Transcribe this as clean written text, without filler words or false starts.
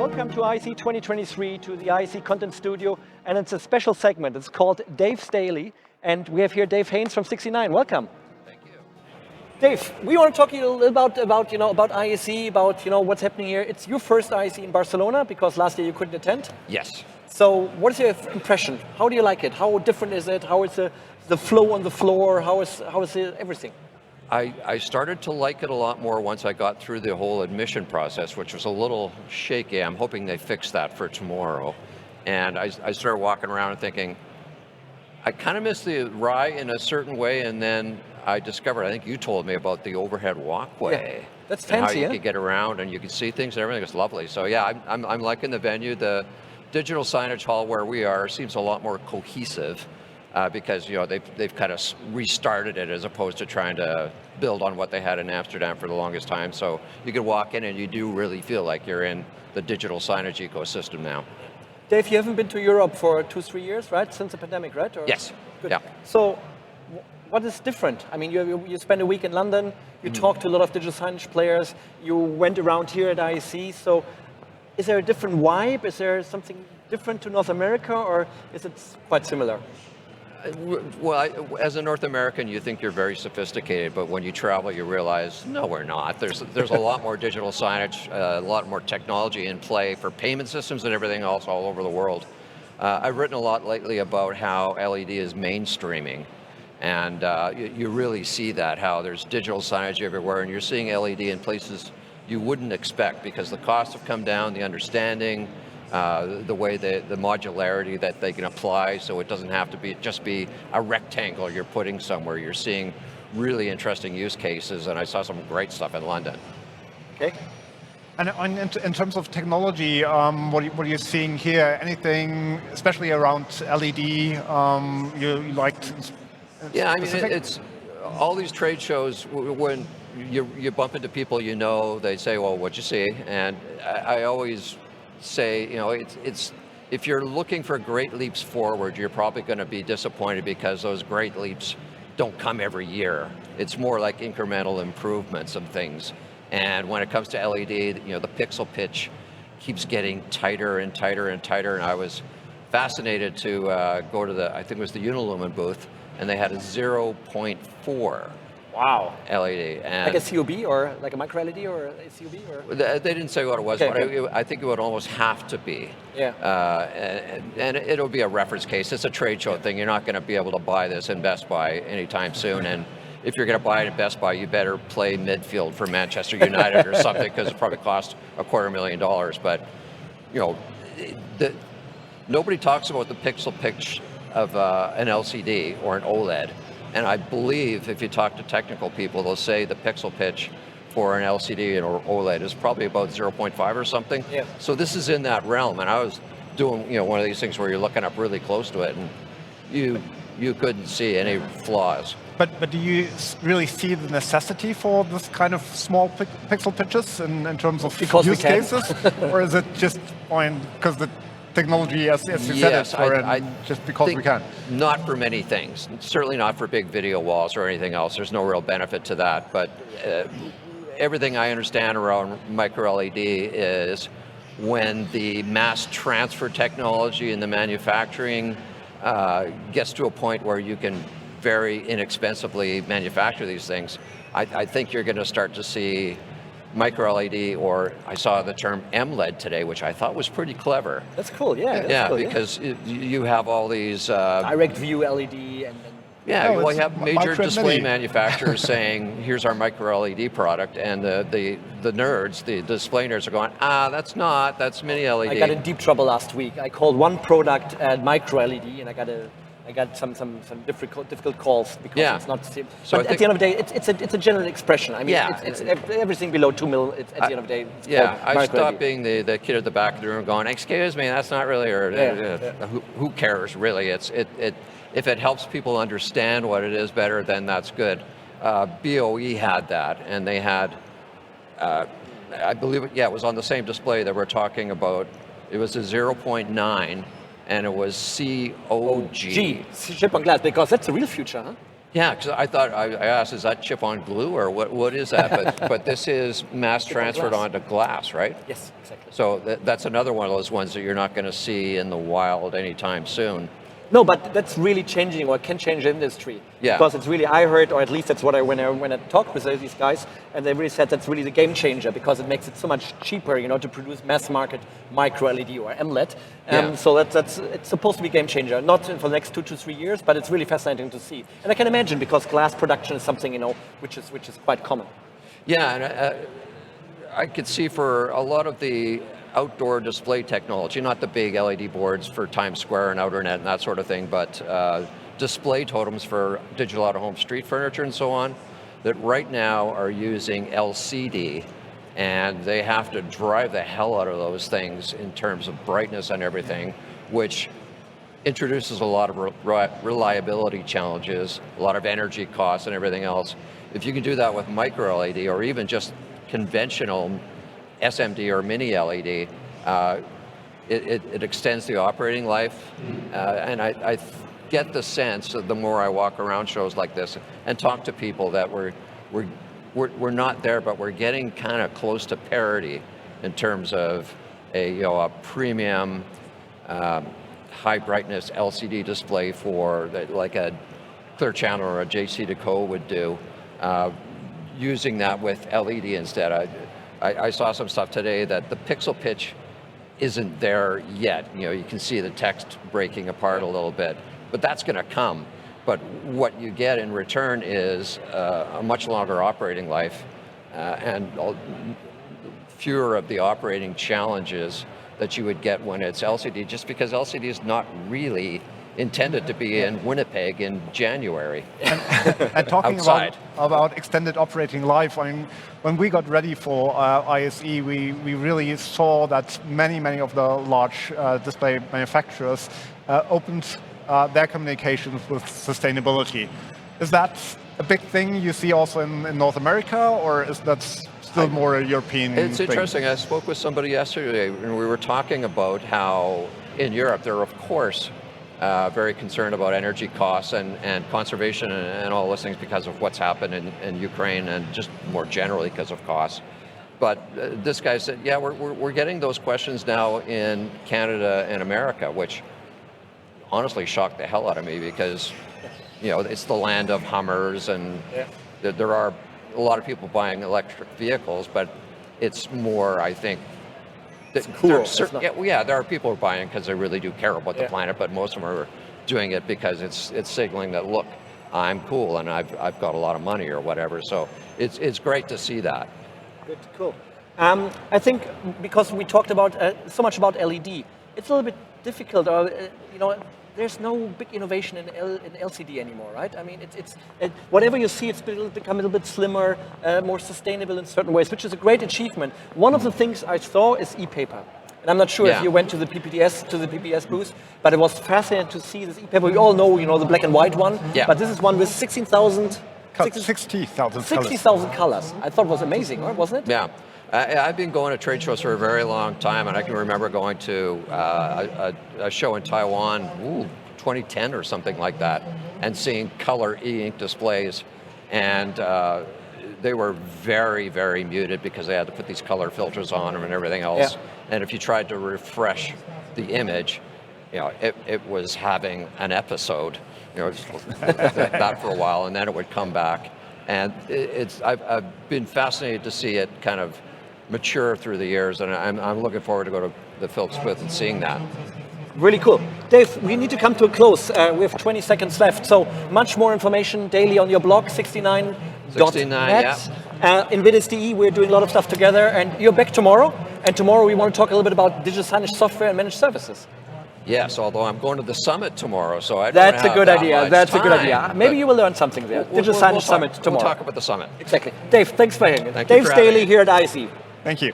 Welcome to ISE 2023, to the ISE Content Studio, and it's a special segment. It's called Dave's Daily, and we have here Dave Haynes from 69. Welcome. Thank you. Dave, we want to talk to you a little about ISE, about what's happening here. It's your first ISE in Barcelona because last year you couldn't attend. Yes. So, what is your impression? How do you like it? How different is it? How is the flow on the floor? How is everything? I started to like it a lot more once I got through the whole admission process, which was a little shaky. I'm hoping they fix that for tomorrow. And I started walking around and thinking, I kind of missed the rye in a certain way, and then I discovered, I think you told me about the overhead walkway. Yeah, that's and fancy, how you could get around and you could see things and everything. It's lovely. So yeah, I'm liking the venue. The Digital Signage Hall where we are seems a lot more cohesive. Because they've kind of restarted it as opposed to trying to build on what they had in Amsterdam for the longest time. So you could walk in and you do really feel like you're in the digital signage ecosystem now. Dave, you haven't been to Europe for 2-3 years, right? Since the pandemic, right? Or? Yes. Good. Yeah. So what is different? I mean, you spent a week in London, you talked to a lot of digital signage players, you went around here at ISE, so is there a different vibe? Is there something different to North America, or is it quite similar? Well, as a North American, you think you're very sophisticated, but when you travel, you realize, no, we're not. There's a lot more digital signage, a lot more technology in play for payment systems and everything else all over the world. I've written a lot lately about how LED is mainstreaming, and you really see that, how there's digital signage everywhere, and you're seeing LED in places you wouldn't expect because the costs have come down, the understanding, the way the modularity that they can apply, so it doesn't have to just be a rectangle you're putting somewhere. You're seeing really interesting use cases, and I saw some great stuff in London. Okay. And in terms of technology, what are you seeing here? Anything, especially around LED, you liked? Yeah, I mean, it's all these trade shows, when you bump into people they say, well, what'd you see? And I always say, it's if you're looking for great leaps forward, you're probably going to be disappointed because those great leaps don't come every year. It's more like incremental improvements of things. And when it comes to LED, the pixel pitch keeps getting tighter and tighter and tighter. And I was fascinated to go to I think it was the Unilumin booth, and they had a 0.4. Wow. LED. And like a COB or like a micro LED or a COB? Or? They didn't say what it was, okay. But I think it would almost have to be. Yeah. And it'll be a reference case. It's a trade show thing. You're not going to be able to buy this in Best Buy anytime soon. And if you're going to buy it at Best Buy, you better play midfield for Manchester United or something, because it probably cost $250,000. But, nobody talks about the pixel pitch of an LCD or an OLED. And I believe if you talk to technical people, they'll say the pixel pitch for an LCD or OLED is probably about 0.5 or something. Yeah. So this is in that realm. And I was doing one of these things where you're looking up really close to it, and you couldn't see any flaws. But do you really see the necessity for this kind of small pixel pitches in terms of use cases? Or is it just because the technology, as you said, is for just because we can? Not for many things. Certainly not for big video walls or anything else. There's no real benefit to that. But everything I understand around micro LED is when the mass transfer technology in the manufacturing gets to a point where you can very inexpensively manufacture these things, I think you're going to start to see micro LED, or I saw the term MLED today, which I thought was pretty clever. That's cool, yeah. Cool, because you have all these direct view LED and you have major display manufacturers saying, here's our micro LED product, and the nerds, the display nerds are going, that's mini LED. I got in deep trouble last week. I called one product micro LED, and I got some difficult calls because it's not. So but at the end of the day, it's a general expression. I mean, it's everything below 2 mil. At the end of the day, I stopped being the kid at the back of the room going, "Excuse me, that's not really." Who cares really? If it helps people understand what it is better, then that's good. BOE had that, and they had, I believe it was on the same display that we're talking about. It was a 0.9. And it was COG. Chip on glass, because that's the real future, huh? Yeah, because I asked, is that chip on glue or what is that? But this is mass transferred onto glass, right? Yes, exactly. So that's another one of those ones that you're not going to see in the wild anytime soon. No, but that's really changing, or can change the industry. Yeah. Because it's really, I heard, or at least that's what when I talked with these guys, and they really said that's really the game changer, because it makes it so much cheaper, to produce mass market micro LED or MLED. So it's supposed to be a game changer, not for the next 2 to 3 years, but it's really fascinating to see. And I can imagine, because glass production is something which is quite common. Yeah, and I could see for a lot of the outdoor display technology, not the big LED boards for Times Square and Outernet and that sort of thing, but display totems for digital out-of-home street furniture and so on, that right now are using LCD, and they have to drive the hell out of those things in terms of brightness and everything, which introduces a lot of reliability challenges, a lot of energy costs and everything else. If you can do that with micro LED or even just conventional SMD or mini LED, it extends the operating life, and I get the sense that the more I walk around shows like this and talk to people that we're not there, but we're getting kind of close to parity in terms of a premium high brightness LCD display for like a Clear Channel or a JC Deco would do, using that with LED instead. I saw some stuff today that the pixel pitch isn't there yet. You can see the text breaking apart a little bit, but that's going to come. But what you get in return is a much longer operating life and fewer of the operating challenges that you would get when it's LCD, just because LCD is not really intended to be in Winnipeg in January. And talking about extended operating life, I mean, when we got ready for ISE, we really saw that many of the large display manufacturers opened their communications with sustainability. Is that a big thing you see also in North America, or is that still more a European It's thing? interesting. I spoke with somebody yesterday, and we were talking about how in Europe they're of course very concerned about energy costs and conservation and all those things because of what's happened in Ukraine and just more generally because of costs. But this guy said, yeah, we're getting those questions now in Canada and America, which honestly shocked the hell out of me, because it's the land of Hummers, and there are a lot of people buying electric vehicles, but it's more, I think, it's cool. There are people who are buying because they really do care about the planet, but most of them are doing it because it's signaling that, look, I'm cool and I've got a lot of money or whatever. So it's great to see that. Good, cool. I think because we talked about so much about LED, it's a little bit difficult. There's no big innovation in LCD anymore, right? I mean, it's whatever you see, it's become a little bit slimmer, more sustainable in certain ways, which is a great achievement. One of the things I saw is e-paper. And I'm not sure if you went to the PPS booth, but it was fascinating to see this e-paper. We all know, the black and white one, but this is one with 60,000 colors. I thought it was amazing, wasn't it? Yeah. I've been going to trade shows for a very long time, and I can remember going to a show in Taiwan, 2010 or something like that, and seeing color e-ink displays, and they were very, very muted because they had to put these color filters on them and everything else. And if you tried to refresh the image, it was having an episode, that for a while, and then it would come back. And I've been fascinated to see it kind of mature through the years, and I'm looking forward to go to the Philips booth and seeing that. Really cool. Dave, we need to come to a close. We have 20 seconds left, so much more information daily on your blog, 69.net. Invidis.de, we're doing a lot of stuff together, and you're back tomorrow, and tomorrow we want to talk a little bit about digital signage software and managed services. Yes, although I'm going to the summit tomorrow, so I don't That's have a good that idea. much That's a good time, idea. Maybe you will learn something there. Digital Signage Summit tomorrow. We'll talk about the summit. Exactly. Dave, thanks for hanging. Thank you Dave for Staley having me. here at ISE. Thank you.